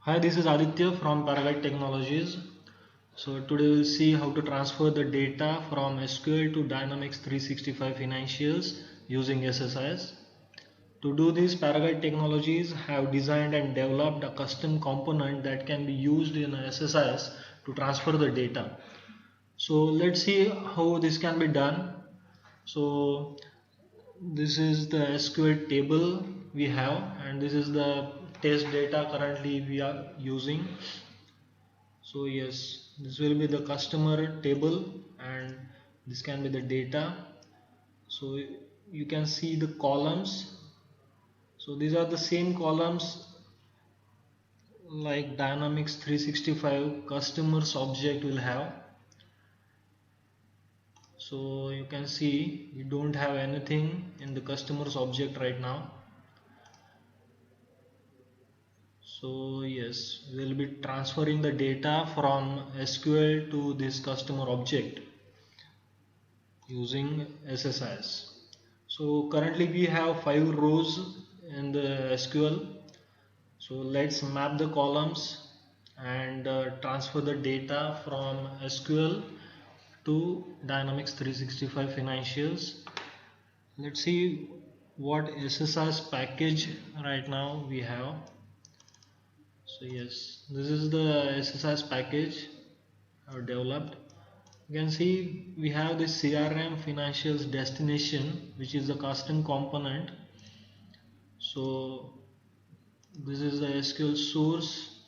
Hi, this is Aditya from Paraguide Technologies. So today we'll see how to transfer the data from SQL to Dynamics 365 Financials using SSIS. To do this, Paraguide Technologies have designed and developed a custom component that can be used in SSIS to transfer the data. So let's see how this can be done. So this is the SQL table we have, and this is the test data currently we are using. So yes, this will be the customer table and this can be the data. So you can see the columns. So these are the same columns like Dynamics 365 customers object will have. So you can see we don't have anything in the customers object right now. So yes, we will be transferring the data from SQL to this customer object using SSIS. So currently we have 5 rows in the SQL. So let's map the columns and transfer the data from SQL to Dynamics 365 Financials. Let's see what SSIS package right now we have. So yes, this is the SSIS package I've developed. You can see we have the CRM Financials destination, which is the custom component. So this is the SQL source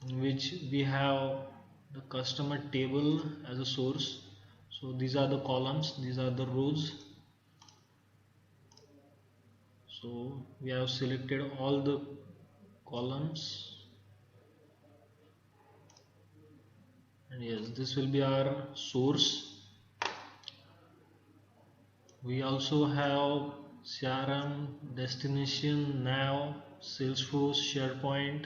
in which we have the customer table as a source. So these are the columns, these are the rows. So we have selected all the columns, and yes, this will be our source. We also have CRM, destination, nav, Salesforce, SharePoint,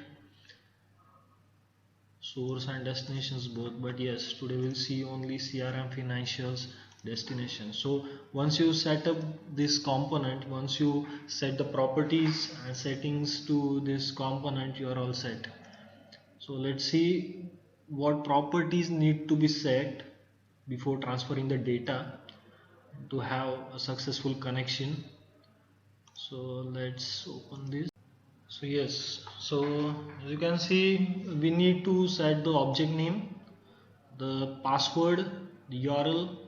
source and destinations both, but yes, today we'll see only CRM Financials destination. So once you set up this component, once you set the properties and settings to this component, you are all set. So let's see what properties need to be set before transferring the data to have a successful connection. So let's open this. So yes, so as you can see, we need to set the object name, the password, the URL,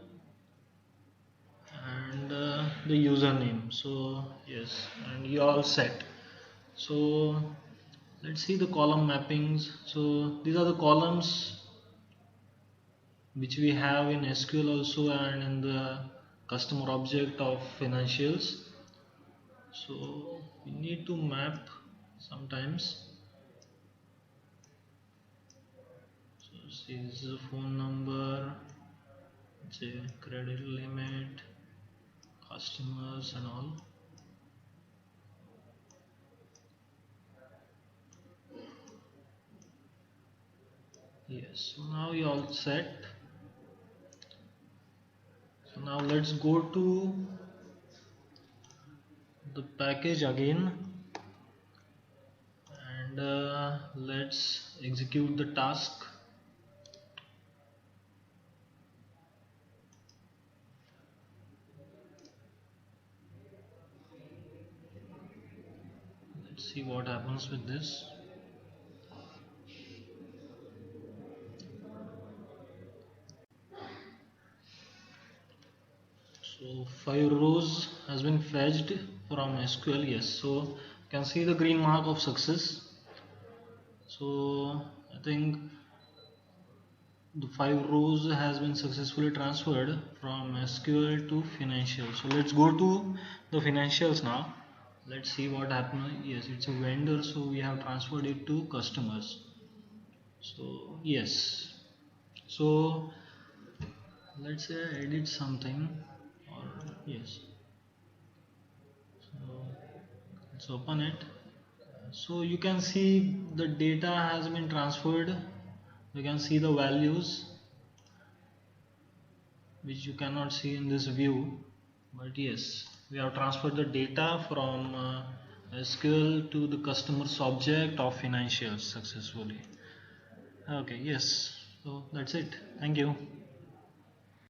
and the username. So yes, and you all set. So let's see the column mappings. So these are the columns which we have in SQL also and in the customer object of financials. So we need to map sometimes. So this is the phone number, say credit limit, customers and all. Yes, so now you all set. So now let's go to the package again and let's execute the task. Let's see what happens with this. So 5 rows has been fetched from SQL. Yes, so you can see the green mark of success. So I think the 5 rows has been successfully transferred from SQL to financials. So let's go to the financials now. Let's see what happened. Yes, it's a vendor, so we have transferred it to customers. So yes, so let's say I edit something, or yes, so let's open it. So you can see the data has been transferred. You can see the values which you cannot see in this view, but yes, we have transferred the data from SQL to the customer's object of financials successfully. Okay, yes, so that's it. Thank you.